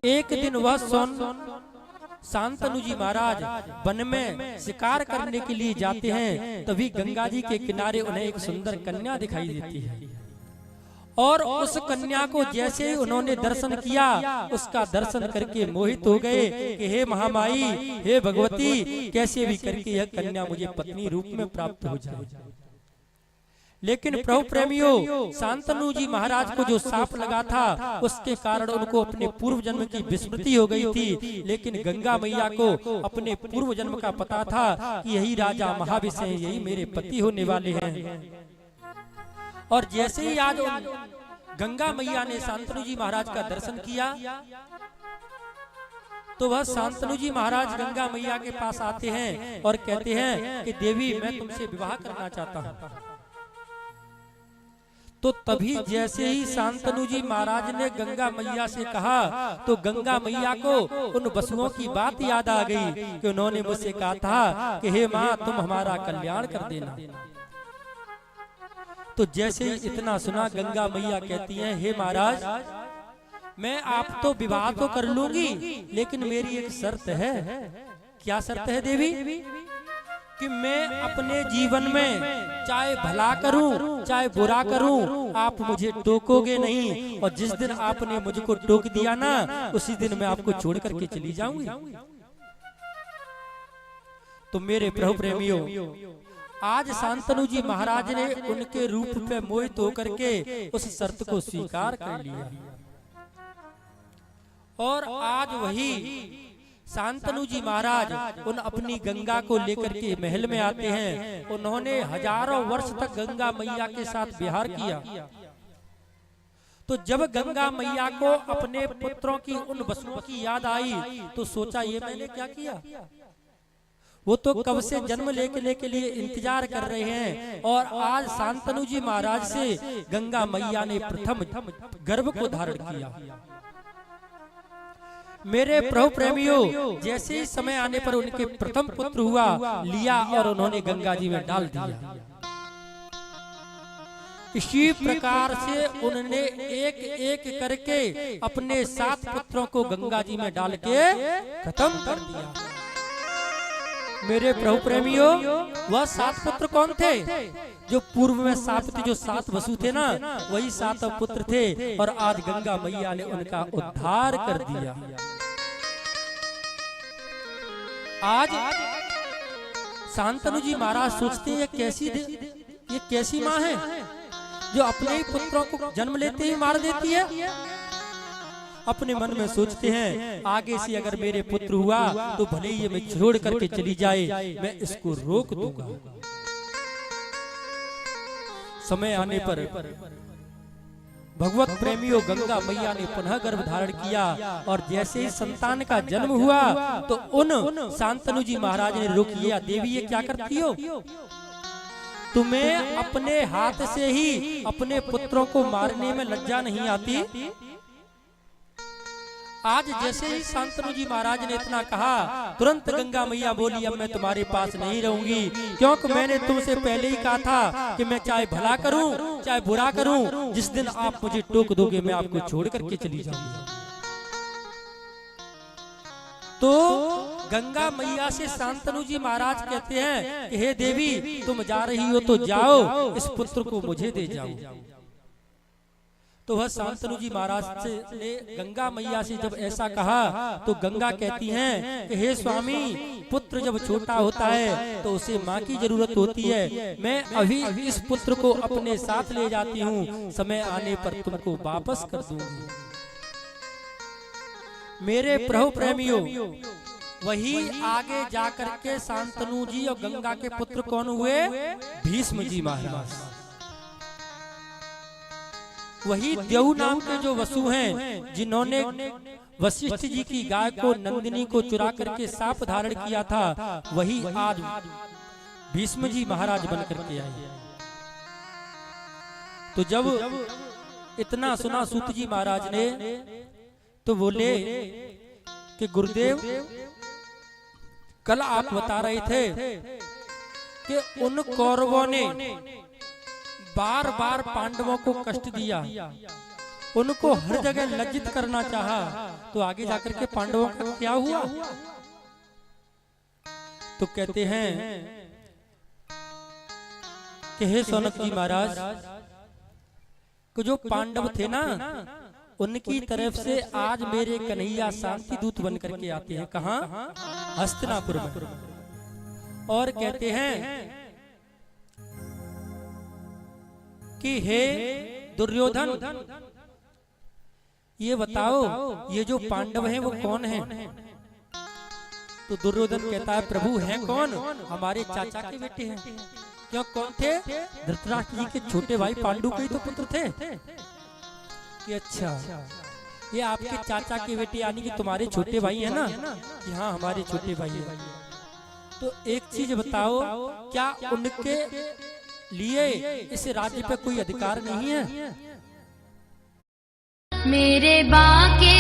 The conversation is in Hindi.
एक दिन वह शांतनु जी महाराज वन में शिकार करने के लिए जाते हैं। तभी गंगा जी के किनारे उन्हें एक सुंदर कन्या दिखाई देती है और उस कन्या को जैसे ही उन्होंने दर्शन किया, उसका दर्शन करके मोहित हो गए कि हे महामाई, हे भगवती, कैसे भी करके यह कन्या मुझे पत्नी रूप में प्राप्त हो जाए। लेकिन प्रभु प्रेमियों, शांतनु जी महाराज को जो साप लगा था उसके कारण उनको अपने पूर्व जन्म की विस्मृति हो गई थी। लेकिन गंगा मैया को अपने पूर्व जन्म का पता था कि यही राजा महाविष हैं, यही मेरे पति होने वाले हैं। और जैसे ही आज गंगा मैया ने शांतनु जी महाराज का दर्शन किया तो वह शांतनु जी महाराज गंगा मैया के पास आते हैं और कहते हैं कि देवी, मैं तुमसे विवाह करना चाहता हूँ। तो तभी जैसे ही शांतनु जी महाराज ने गंगा मैया से कहा तो गंगा मैया को उन वसुओं की बात याद आ गई कि उन्होंने मुझसे कहा था कि हे माँ, तुम हमारा कल्याण कर देना। तो जैसे ही इतना सुना, गंगा मैया कहती हैं, हे महाराज, मैं आप तो विवाह तो कर लूंगी, लेकिन मेरी एक शर्त है। क्या शर्त है देवी? कि मैं अपने जीवन में चाहे भला करूं चाहे बुरा करूं, आप मुझे टोकोगे नहीं, और जिस दिन आपने मुझको टोक दिया ना, उसी दिन मैं आपको छोड़ करके चली जाऊंगी। तो मेरे प्रभु प्रेमियों, आज शांतनु जी महाराज ने उनके रूप पे मोहित होकर के उस शर्त को स्वीकार कर लिया। और आज वही शांतनु जी महाराज उन अपनी गंगा को लेकर के महल में आते हैं। उन्होंने हजारों वर्ष तक गंगा मैया के साथ विहार किया। तो जब गंगा मैया को अपने पुत्रों की उन वसुओं की याद आई तो सोचा, ये मैंने क्या किया? वो तो कब से जन्म लेने के लिए इंतजार कर रहे हैं, और आज शांतनु जी महाराज से गंगा मैया ने प्रथम गर्भ को धारण किया। मेरे प्रभु प्रेमियों, जैसे ही समय आने पर उनके प्रथम पुत्र हुआ, लिया और उन्होंने गंगा जी में डाल दिया। इसी प्रकार से उन्होंने एक एक करके अपने 7 पुत्रों को गंगा जी में डाल के खत्म कर दिया। मेरे प्रभु प्रेमियों, वह 7 पुत्र कौन थे? जो पूर्व में साप थे, जो 7 वसु थे ना, वही 7 पुत्र थे। और आज गंगा मैया ने उनका उद्धार कर दिया। आज शांतनु जी महाराज सोचते हैं, ये कैसी माँ है जो अपने ही पुत्रों को जन्म लेते ही मार देती है। अपने मन में सोचते हैं, आगे से अगर मेरे पुत्र हुआ तो भले ही मैं छोड़ करके चली जाए, मैं इसको रोक दूंगा। समय आने पर भगवत प्रेमियों, गंगा मैया ने पुनः गर्भ धारण किया। और जैसे ही संतान का जन्म हुआ तो उन शांतनु जी महाराज ने रोक लिया। देवी, ये क्या करती हो? तुम्हें अपने हाथ से ही अपने पुत्रों को मारने में लज्जा नहीं आती? आज जैसे ही शांतनु जी महाराज ने इतना कहा, तुरंत गंगा मैया बोली, अब मैं तुम्हारे पास नहीं रहूंगी, क्योंकि मैंने तुमसे पहले ही कहा था कि मैं चाहे भला करूं चाहे बुरा करूं, जिस दिन आप मुझे टोक दोगे मैं आपको छोड़ करके चली जाऊंगी। तो गंगा मैया से शांतनु जी महाराज कहते हैं कि हे देवी, तुम जा रही हो तो जाओ, इस पुत्र को मुझे दे जाओ। तो वह शांतनु जी महाराज ने गंगा मैया से जब ऐसा कहा तो गंगा कहती हैं कि हे स्वामी, पुत्र जब छोटा होता है तो उसे माँ की जरूरत होती है। मैं अभी इस पुत्र को अपने साथ ले जाती हूँ, समय आने पर तुमको वापस कर दूंगी। मेरे प्रभु प्रेमियों, वही आगे जाकर के शांतनु जी और गंगा के पुत्र कौन हुए? भीष्म जी महाराज। वही देव नाम के जो वसु हैं, जिन्होंने वशिष्ठ जी की गाय को, नंदिनी को चुरा करके साप धारण किया था, वही आज भीष्म जी महाराज बन करके आए। तो जब इतना सुना सूत जी महाराज ने तो बोले कि गुरुदेव, कल आप बता रहे थे कि उन कौरवों ने बार बार पांडवों को कष्ट दिया, उनको हर जगह लज्जित करना चाहा, तो आगे जाकर के पांडवों का क्या हुआ? तो कहते हैं कि हे सौनक जी महाराज, कि जो पांडव थे ना, उनकी तरफ से आज मेरे कन्हैया शांति दूत बन करके आते हैं। कहाँ? हस्तिनापुर में। और कहते हैं कि हे दुर्योधन, ये बताओ ये जो पांडव हैं वो कौन हैं? तो दुर्योधन कहता है प्रभु हैं कौन? हमारे चाचा के बेटे हैं। क्यों, कौन थे? धृतराष्ट्र जी के छोटे भाई पांडु के ही तो पुत्र थे। कि अच्छा, ये आपके चाचा के बेटे यानी कि तुम्हारे छोटे भाई है ना? कि हाँ हमारे छोटे भाई है। तो एक चीज बताओ, क्या उनके लिए इस राज्य पे कोई अधिकार नहीं है? मेरे बाके